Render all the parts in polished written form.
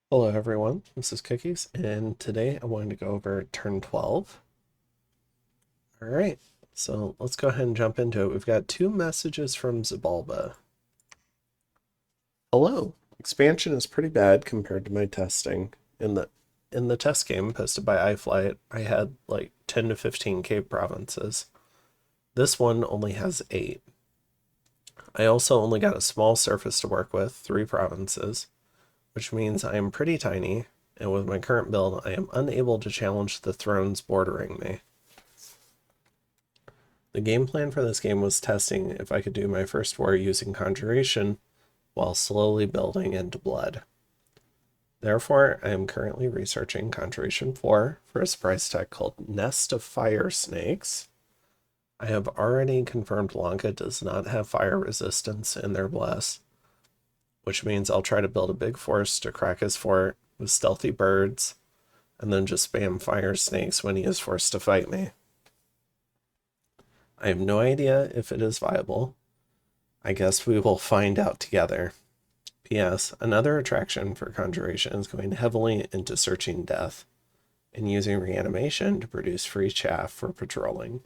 Hello everyone, this is Cookies, and today I wanted to go over turn 12. Alright, so let's go ahead and jump into it. We've got two messages from Xibalba. Hello, expansion is pretty bad compared to my testing. In the test game posted by iFlyte, I had like 10 to 15 cave provinces. This one only has 8. I also only got a small surface to work with, 3 provinces, which means I am pretty tiny, and with my current build, I am unable to challenge the thrones bordering me. The game plan for this game was testing if I could do my first war using Conjuration while slowly building into Blood. Therefore, I am currently researching Conjuration 4 for a surprise tech called Nest of Fire Snakes. I have already confirmed Lanka does not have fire resistance in their Bless, which means I'll try to build a big force to crack his fort with stealthy birds, and then just spam fire snakes when he is forced to fight me. I have no idea if it is viable. I guess we will find out together. P.S. Another attraction for Conjuration is going heavily into searching death and using reanimation to produce free chaff for patrolling.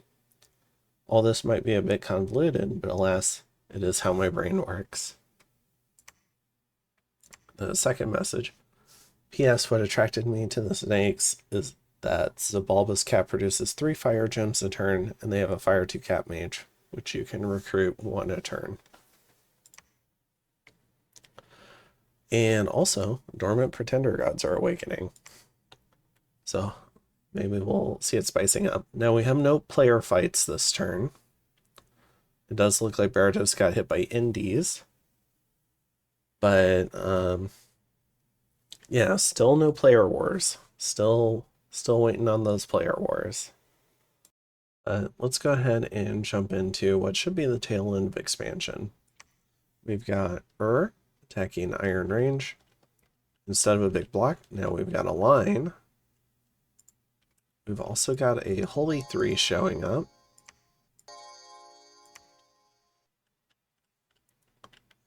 All this might be a bit convoluted, but alas, it is how my brain works. The second message. P.S. What attracted me to the snakes is that Xibalba's cap produces 3 fire gems a turn, and they have a fire 2 cap mage, which you can recruit 1 a turn. And also, dormant pretender gods are awakening. So maybe we'll see it spicing up. Now we have no player fights this turn. It does look like Berytos got hit by indies. But yeah, still no player wars. Still waiting on those player wars. Let's go ahead and jump into what should be the tail end of expansion. We've got attacking Iron Range. Instead of a big block, now we've got a line. We've also got a Holy 3 showing up.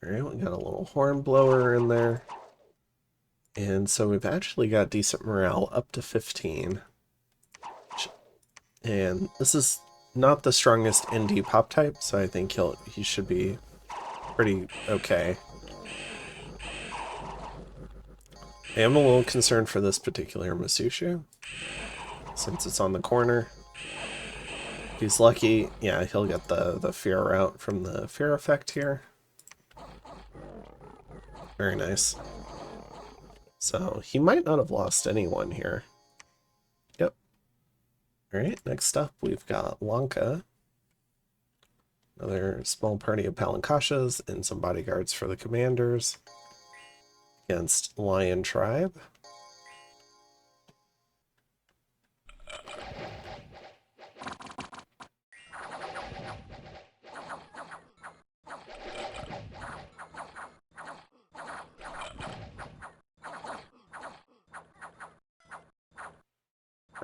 Alright, we got a little horn blower in there. And so we've actually got decent morale up to 15. And this is not the strongest indie pop type, so I think he should be pretty okay. I am a little concerned for this particular Masushu, since it's on the corner. If he's lucky, yeah, he'll get the fear route from the fear effect here. Very nice. So he might not have lost anyone here. Yep. Alright, next up we've got Lanka. Another small party of Palankashas and some bodyguards for the commanders against Lion Tribe.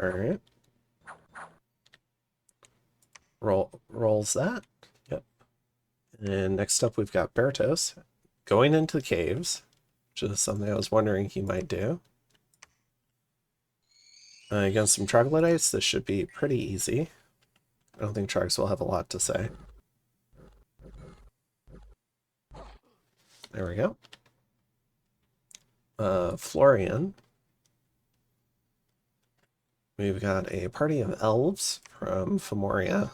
Alright. Rolls that. Yep. And next up we've got Berytos going into the caves, which is something I was wondering he might do. Against some troglodytes, this should be pretty easy. I don't think Trogs will have a lot to say. There we go. Florian. We've got a party of elves from Fomoria.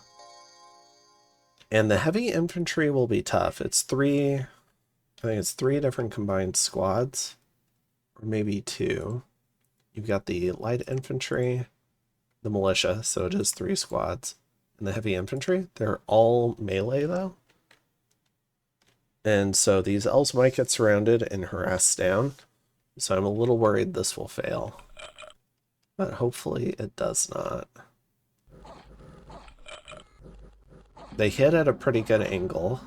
And the heavy infantry will be tough. It's 3, I think it's 3 different combined squads, or maybe 2. You've got the light infantry, the militia, so it is 3 squads, and the heavy infantry. They're all melee though. And so these elves might get surrounded and harassed down. So I'm a little worried this will fail. But hopefully it does not. They hit at a pretty good angle.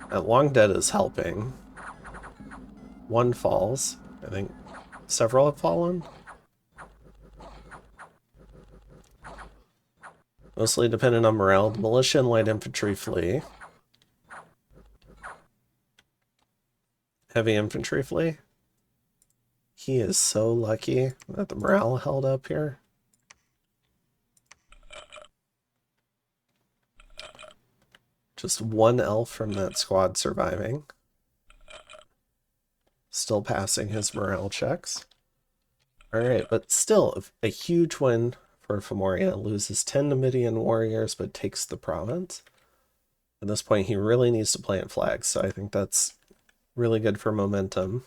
Long Dead is helping. 1 falls. I think several have fallen. Mostly dependent on morale. The militia and light infantry flee. Heavy infantry flee. He is so lucky that the morale held up here. Just one elf from that squad surviving. Still passing his morale checks. Alright, but still a huge win for Fomoria. Loses 10 Numidian warriors, but takes the province. At this point, he really needs to plant flags, so I think that's really good for momentum,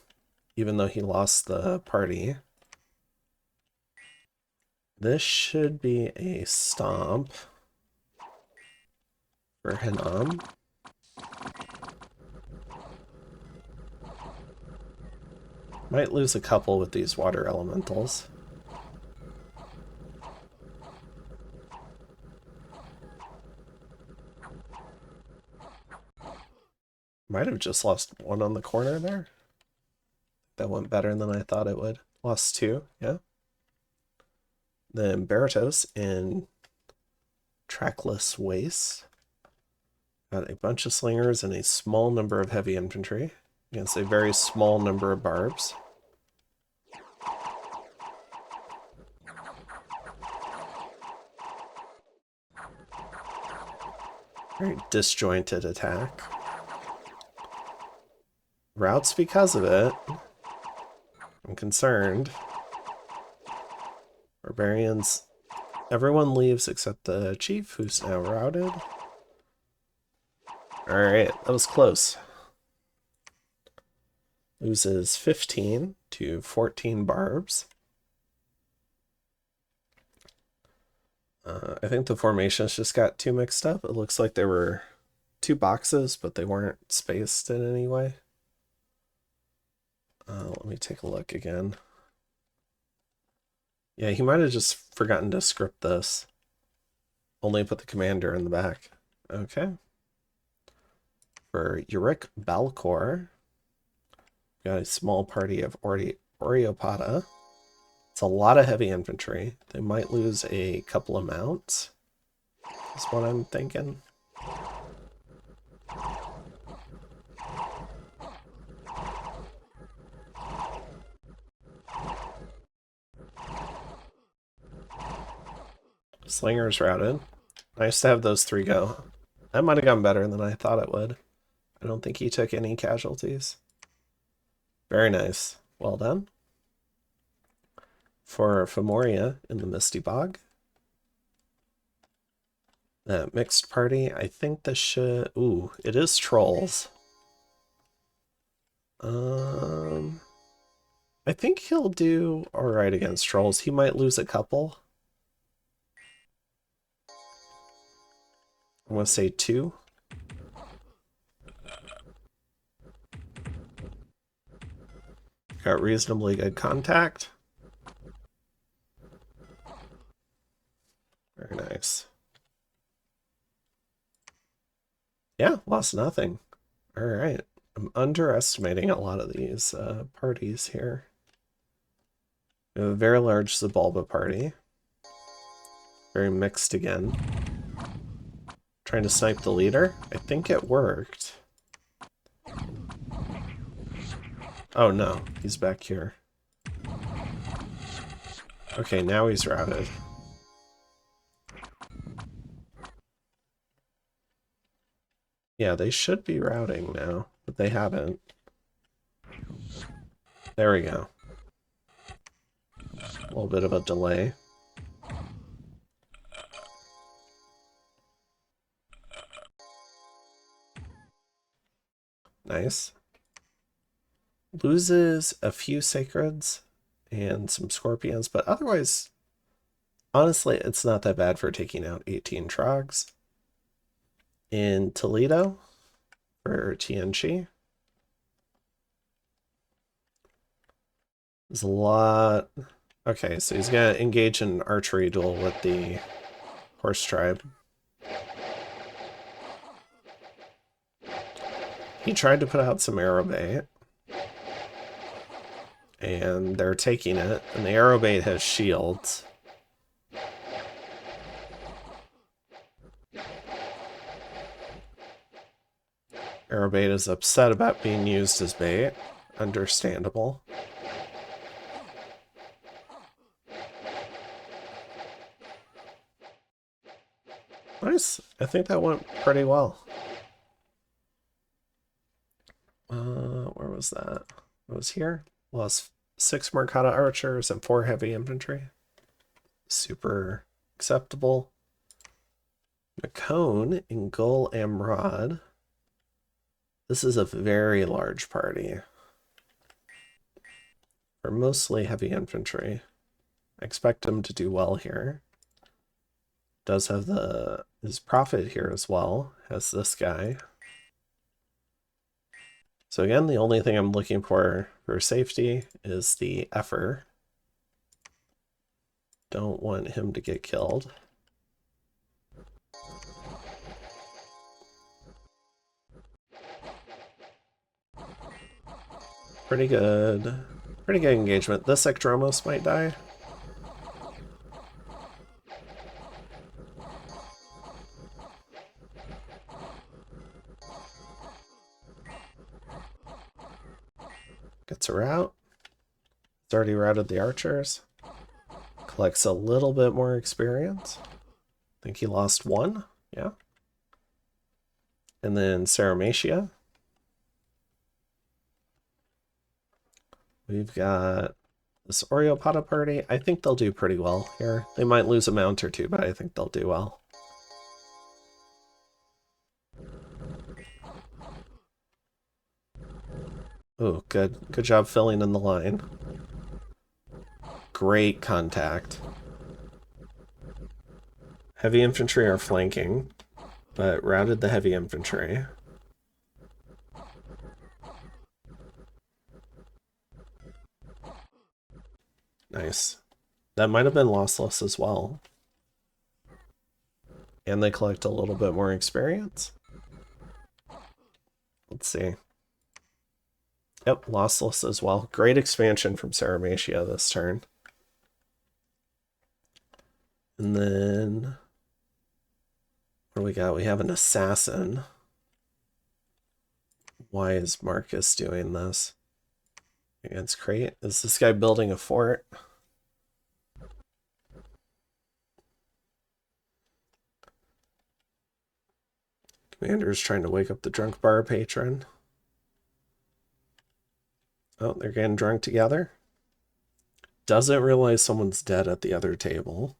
even though he lost the party. This should be a stomp for Hinnom. Might lose a couple with these water elementals. Might have just lost one on the corner there. That went better than I thought it would. Lost two, yeah. Then Berytos in Trackless Waste. Got a bunch of slingers and a small number of heavy infantry against a very small number of barbs. Very disjointed attack. Routes because of it. I'm concerned. Barbarians. Everyone leaves except the chief, who's now routed. Alright, that was close. Loses 15 to 14 barbs. I think the formations just got too mixed up. It looks like there were two boxes, but they weren't spaced in any way. Let me take a look again. Yeah, he might have just forgotten to script this. Only put the commander in the back. Okay. For Uric Balcor, got a small party of Oreopata. It's a lot of heavy infantry. They might lose a couple of mounts, is what I'm thinking. Slingers routed. Nice to have those three go. That might have gone better than I thought it would. I don't think he took any casualties. Very nice. Well done. For Fomoria in the Misty Bog. That mixed party, I think this should... Ooh, it is trolls. I think he'll do alright against trolls. He might lose a couple. I'm going to say 2. Got reasonably good contact. Very nice. Yeah, lost nothing. All right. I'm underestimating a lot of these parties here. We have a very large Xibalba party. Very mixed again. Trying to snipe the leader. I think it worked. Oh no, he's back here. Okay, now he's routed. Yeah, they should be routing now, but they haven't. There we go. A little bit of a delay. Nice. Loses a few sacreds and some scorpions, but otherwise, honestly, it's not that bad for taking out 18 trogs. In Toledo for Tianchi. There's a lot. Okay, so he's gonna engage in an archery duel with the horse tribe. He tried to put out some arrow bait. And they're taking it, and the arrow bait has shields. Aerobait is upset about being used as bait. Understandable. Nice. I think that went pretty well. Where was that? It was here. Lost 6 Mercata archers and 4 heavy infantry. Super acceptable. Mekone in Gul Amrad. This is a very large party. They're mostly heavy infantry. I expect him to do well here. Does have his prophet here as well, has this guy. So again, the only thing I'm looking for safety is the effer. Don't want him to get killed. Pretty good. Pretty good engagement. This Ekdromos might die. Gets her out. It's already routed the archers. Collects a little bit more experience. I think he lost 1. Yeah. And then Sauromatia. We've got this Oreopata party. I think they'll do pretty well here. They might lose a mount or 2, but I think they'll do well. Oh, good. Good job filling in the line. Great contact. Heavy infantry are flanking, but routed the heavy infantry. Nice. That might have been lossless as well. And they collect a little bit more experience. Let's see. Yep, lossless as well. Great expansion from Sauromatia this turn. And then what do we got? We have an assassin. Why is Marcus doing this against Crate? Is this guy building a fort? Commander's trying to wake up the drunk bar patron. Oh, they're getting drunk together. Doesn't realize someone's dead at the other table.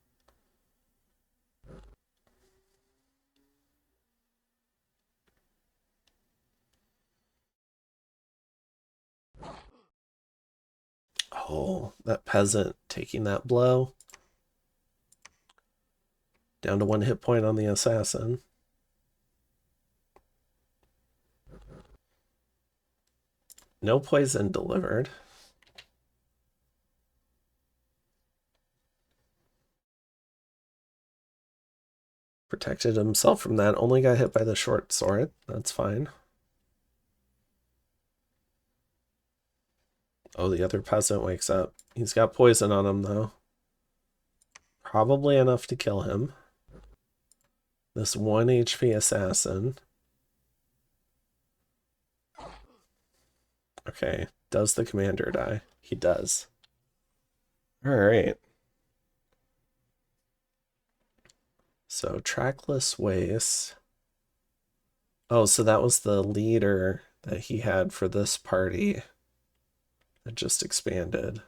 Oh, that peasant taking that blow. Down to 1 hit point on the assassin. No poison delivered. Protected himself from that. Only got hit by the short sword. That's fine. Oh, the other peasant wakes up. He's got poison on him, though. Probably enough to kill him. This 1 HP assassin. Okay, does the commander die? He does. Alright. So, trackless waste. Oh, so that was the leader that he had for this party that just expanded.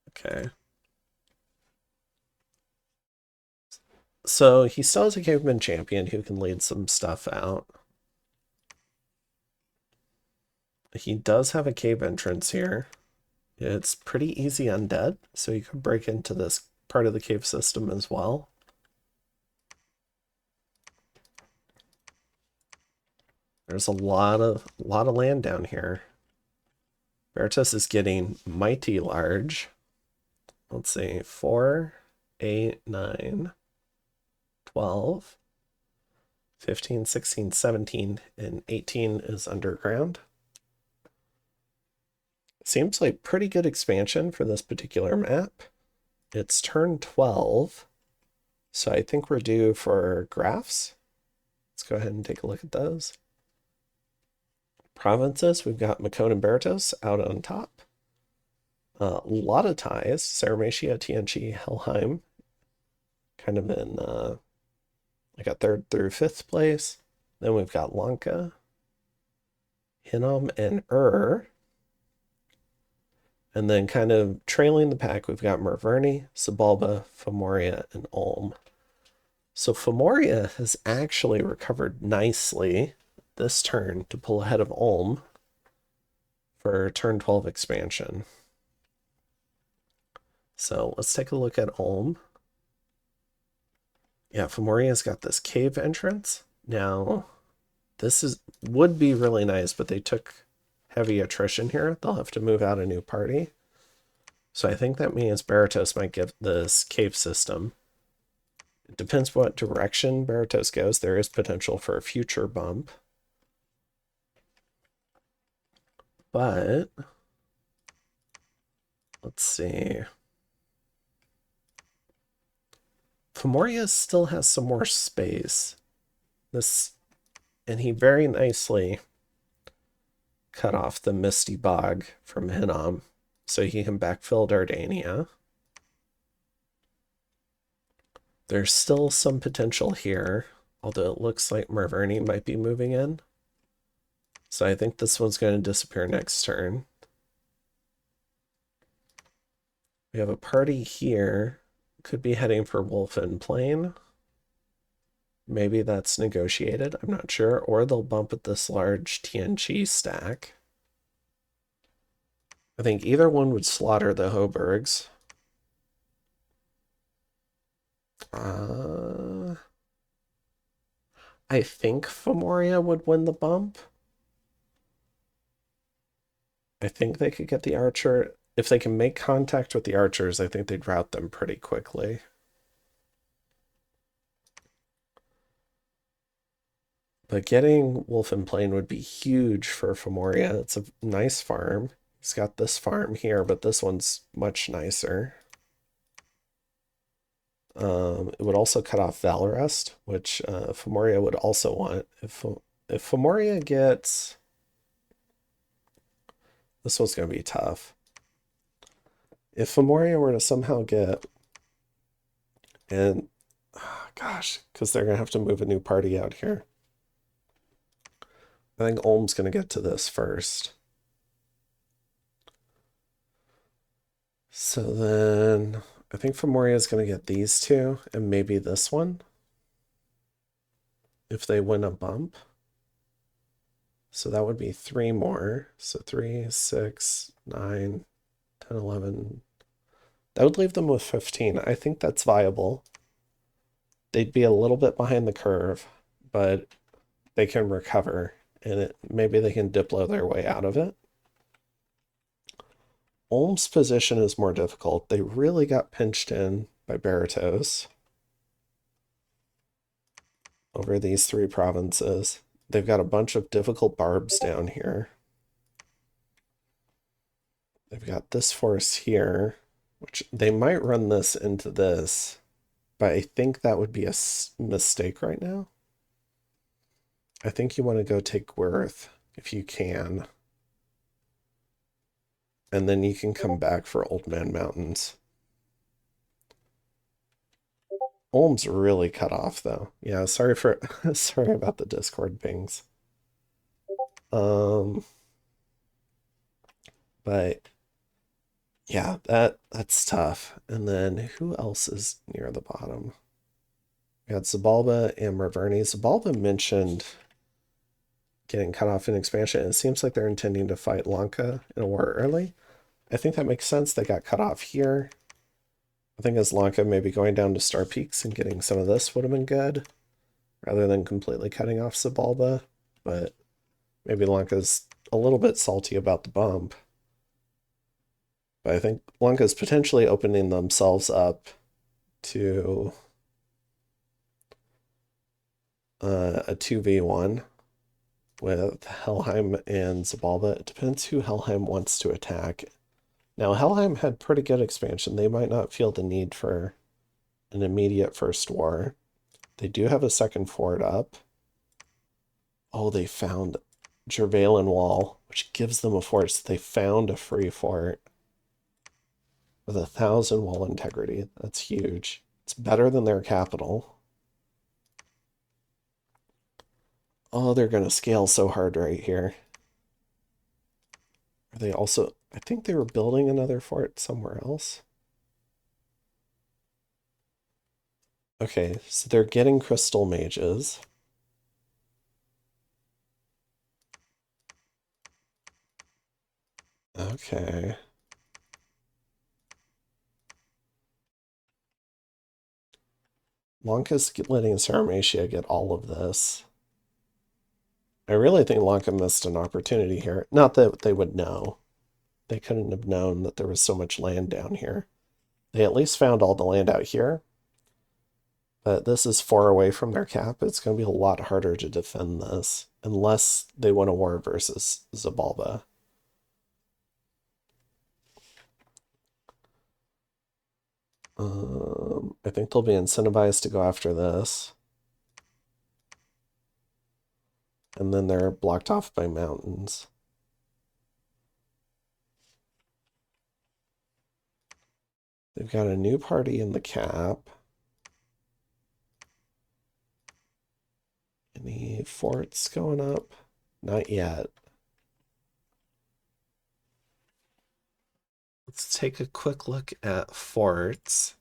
Okay. So he still has a caveman champion who can lead some stuff out. He does have a cave entrance here. It's pretty easy undead, so you can break into this part of the cave system as well. There's a lot of land down here. Berytos is getting mighty large. Let's see, 4, 8, 9, 12, 15, 16, 17, and 18 is underground. Seems like pretty good expansion for this particular map. It's turn 12, so I think we're due for graphs. Let's go ahead and take a look at those. Provinces, we've got Mekone and Berytos out on top. A lot of ties. Sauromatia, Tianchi, Helheim, kind of in like a 3rd through 5th place. Then we've got Lanka, Hinnom, and And then kind of trailing the pack, we've got Marverni, Xibalba, Fomoria, and Ulm. So Fomoria has actually recovered nicely this turn to pull ahead of Ulm for turn 12 expansion. So let's take a look at Ulm. Yeah, Fomoria's got this cave entrance. Now, this would be really nice, but they took heavy attrition here. They'll have to move out a new party. So I think that means Berytos might get this cave system. It depends what direction Berytos goes. There is potential for a future bump. But let's see. Fomoria still has some more space. And he very nicely cut off the Misty Bog from Hinnom, so he can backfill Dardania. There's still some potential here, although it looks like Marverni might be moving in. So I think this one's going to disappear next turn. We have a party here. Could be heading for Wolfen Plain. Maybe that's negotiated, I'm not sure. Or they'll bump at this large TNG stack. I think either one would slaughter the Hoburgs. I think Fomoria would win the bump. I think they could get the archer. If they can make contact with the archers, I think they'd rout them pretty quickly. But getting Wolfen Plain would be huge for Fomoria. It's a nice farm. He's got this farm here, but this one's much nicer. It would also cut off Valorest, which Fomoria would also want. If Fomoria gets... This one's going to be tough. If Fomoria were to somehow get... And... Oh, gosh, because they're going to have to move a new party out here. I think Ulm's going to get to this first. So then I think Fomoria is going to get these two and maybe this one if they win a bump. So that would be 3 more. So 3, 6, 9, 10, 11. That would leave them with 15. I think that's viable. They'd be a little bit behind the curve, but they can recover. And maybe they can Diplo their way out of it. Ulm's position is more difficult. They really got pinched in by Berytos over these 3 provinces. They've got a bunch of difficult barbs down here. They've got this force here, which they might run this into this, but I think that would be a mistake right now. I think you want to go take Worth if you can. And then you can come back for Old Man Mountains. Ulm's really cut off though. Yeah, sorry about the Discord pings. But yeah, that's tough. And then who else is near the bottom? We had Xibalba and Marverni. Xibalba mentioned getting cut off in expansion. It seems like they're intending to fight Lanka in a war early. I think that makes sense. They got cut off here. I think as Lanka maybe going down to Star Peaks and getting some of this would have been good, rather than completely cutting off Xibalba. But maybe Lanka's a little bit salty about the bump. But I think Lanka's potentially opening themselves up to a 2v1 with Helheim and Xibalba. It depends who Helheim wants to attack. Now, Helheim had pretty good expansion. They might not feel the need for an immediate first war. They do have a second fort up. Oh, they found Jervalen Wall, which gives them a fort. So they found a free fort with 1,000 wall integrity. That's huge. It's better than their capital. Oh, they're going to scale so hard right here. Are they also... I think they were building another fort somewhere else. Okay, so they're getting crystal mages. Okay. Lanka's letting Sauromatia get all of this. I really think Lanka missed an opportunity here. Not that they would know. They couldn't have known that there was so much land down here. They at least found all the land out here. But this is far away from their cap. It's going to be a lot harder to defend this. Unless they win a war versus Xibalba. I think they'll be incentivized to go after this. And then they're blocked off by mountains. They've got a new party in the cap. Any forts going up? Not yet. Let's take a quick look at forts.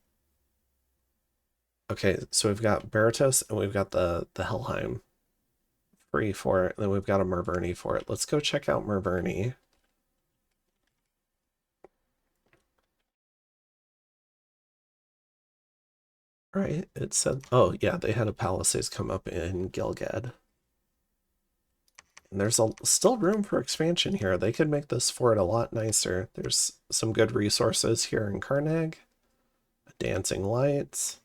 Okay, so we've got Berytos and we've got the Helheim free fort, and then we've got a Marverni fort. Let's go check out Marverni. Right, it said, oh yeah, they had a palisades come up in Gilgad. And there's still room for expansion here. They could make this fort a lot nicer. There's some good resources here in Karnag. Dancing lights.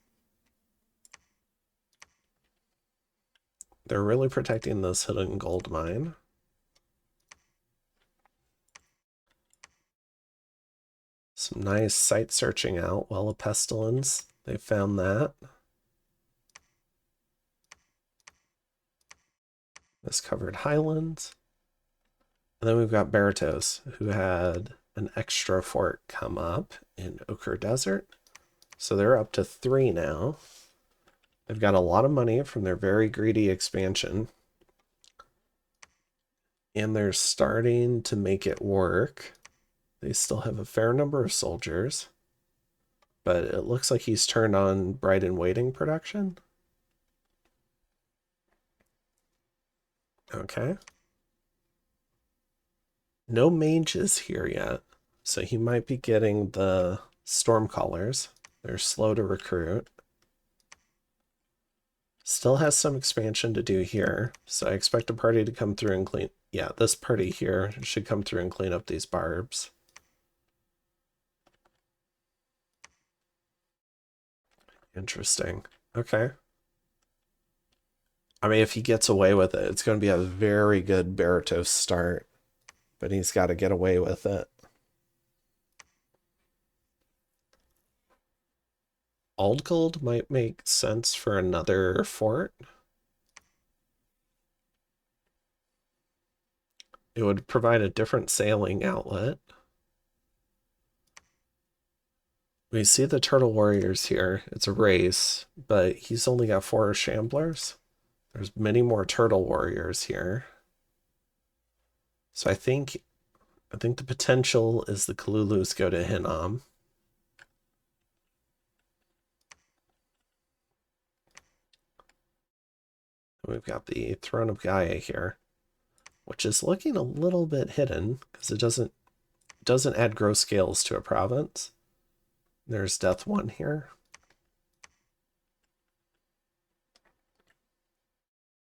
They're really protecting this hidden gold mine. Some nice site searching out. Well, a pestilence. They found that. This covered highlands. And then we've got Berytos, who had an extra fort come up in Ochre Desert. So they're up to 3 now. They've got a lot of money from their very greedy expansion. And they're starting to make it work. They still have a fair number of soldiers. But it looks like he's turned on Bride in Waiting production. Okay. No mages here yet. So he might be getting the Stormcallers. They're slow to recruit. Still has some expansion to do here. So I expect a party to come through and clean... Yeah, this party here should come through and clean up these barbs. Interesting. Okay. I mean, if he gets away with it, it's going to be a very good Berytos start. But he's got to get away with it. Aldgold might make sense for another fort. It would provide a different sailing outlet. We see the Turtle Warriors here. It's a race, but he's only got 4 Shamblers. There's many more Turtle Warriors here. So I think the potential is the Kalulus go to Hinnom. We've got the Throne of Gaia here, which is looking a little bit hidden because it doesn't add gross scales to a province. There's Death 1 here.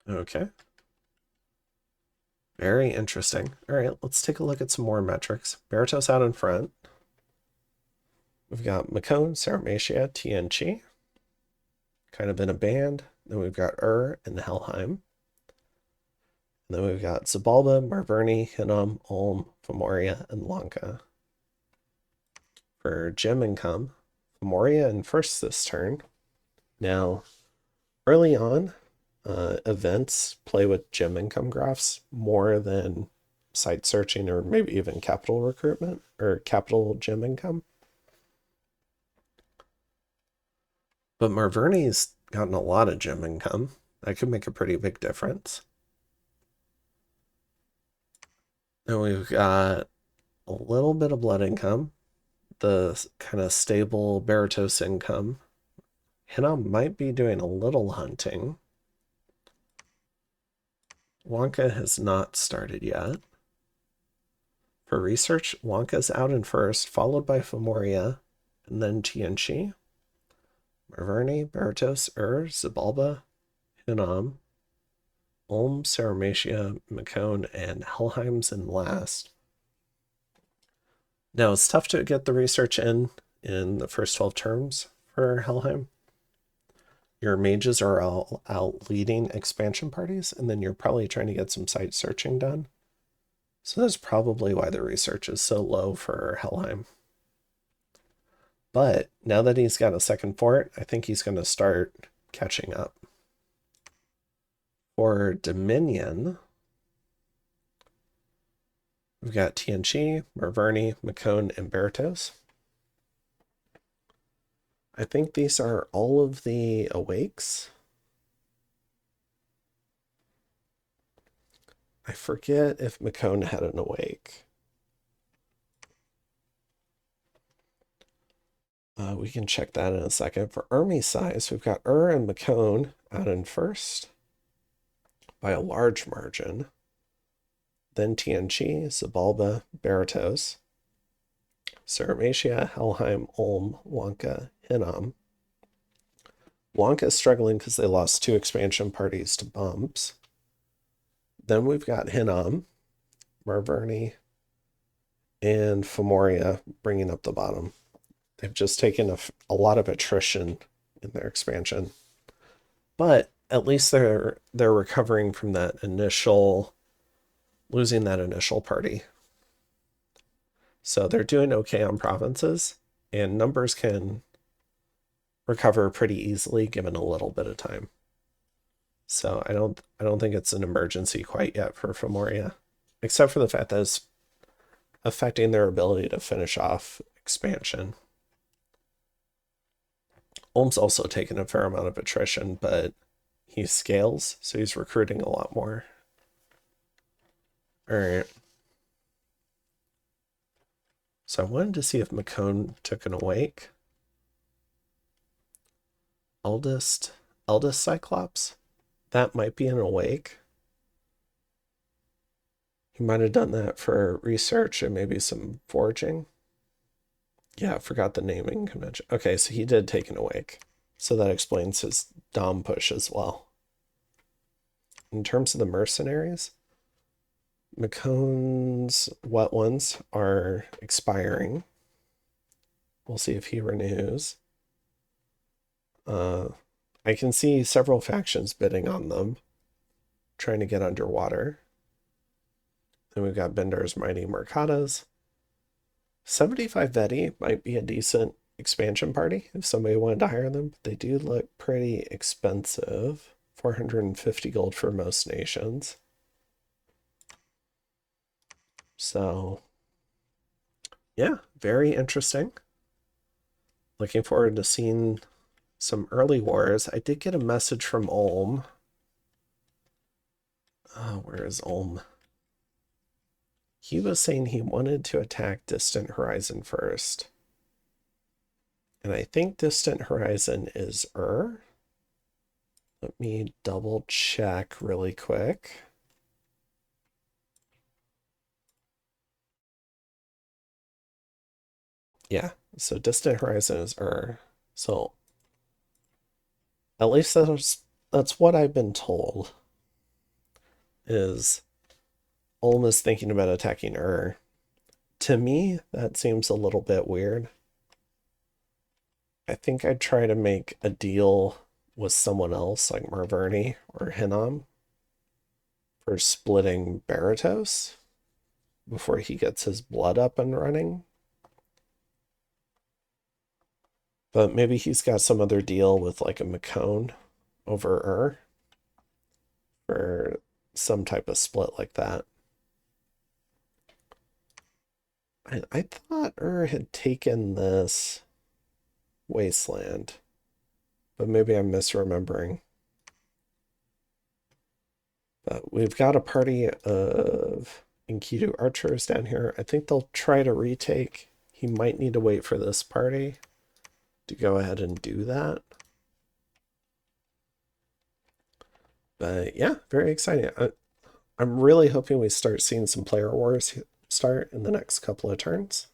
Okay. Very interesting. All right, let's take a look at some more metrics. Berytos out in front. We've got Mekone, Sauromatia, TNG, kind of in a band. Then we've got and Helheim. And then we've got Xibalba, Marverni, Hinnom, Ulm, Fomoria, and Lanka. For gem income, Fomoria in first this turn. Now, early on, events play with gym income graphs more than site searching or maybe even capital recruitment or capital gym income. But Marverni's gotten a lot of gym income. That could make a pretty big difference. And we've got a little bit of blood income, the kind of stable Berytos income. Hinnom might be doing a little hunting. Lanka has not started yet. For research, Lanka's out in first, followed by Fomoria, and then Tianchi. Marverni, Berytos, Xibalba, Hinnom, Ulm, Sauromatia, Mekone, and Helheim's in last. Now, it's tough to get the research in the first 12 terms for Helheim. Your mages are all out leading expansion parties, and then you're probably trying to get some site searching done. So that's probably why the research is so low for Helheim. But now that he's got a second fort, I think he's going to start catching up. For Dominion, we've got Tianchi, Marverni, Mekone, and Berytos. I think these are all of the awakes. I forget if Mekone had an awake. We can check that in a second. For army size, we've got and Mekone out in first by a large margin. Then Tianchi, Xibalba, Berytos, Sauromatia, Helheim, Ulm, Lanka, Hinnom. Lanka is struggling because they lost 2 expansion parties to bumps. Then we've got Hinnom, Marverni, and Fomoria bringing up the bottom. They've just taken a lot of attrition in their expansion. But at least they're recovering from that initial, losing that initial party. So they're doing okay on provinces, and numbers can recover pretty easily given a little bit of time. So I don't think it's an emergency quite yet for Fomoria, except for the fact that it's affecting their ability to finish off expansion. Ulm's also taken a fair amount of attrition, but he scales, so he's recruiting a lot more. All right. So I wanted to see if Mekone took an awake. Eldest Cyclops? That might be an awake. He might have done that for research and maybe some foraging. Yeah, I forgot the naming convention. Okay, so he did take an awake. So that explains his Dom push as well. In terms of the mercenaries, Mekone's wet ones are expiring. We'll see if he renews. I can see several factions bidding on them, trying to get underwater. Then we've got Bender's Mighty Mercadas. 75 Veti might be a decent expansion party if somebody wanted to hire them. They do look pretty expensive. 450 gold for most nations. So, yeah, very interesting. Looking forward to seeing some early wars. I did get a message from Ulm. Where is Ulm? He was saying he wanted to attack Distant Horizon first. And I think Distant Horizon is Let me double check really quick. Yeah, so Distant Horizon is So at least that's what I've been told. Is Ulm is thinking about attacking To me, that seems a little bit weird. I think I'd try to make a deal with someone else, like Marverni or Hinnom, for splitting Berytos before he gets his blood up and running. But maybe he's got some other deal with like a Mekone over some type of split like that. I thought had taken this wasteland, but maybe I'm misremembering. But we've got a party of Enkidu archers down here. I think they'll try to retake. He might need to wait for this party to go ahead and do that. But yeah, very exciting. I'm really hoping we start seeing some player wars start in the next couple of turns.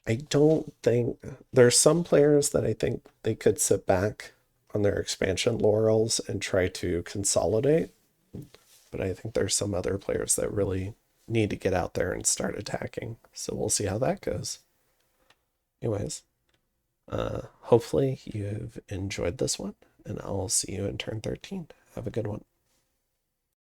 I don't think there's some players that I think they could sit back on their expansion laurels and try to consolidate. But I think there's some other players that really need to get out there and start attacking. So we'll see how that goes. Anyways, hopefully you've enjoyed this one, and I'll see you in turn 13. Have a good one.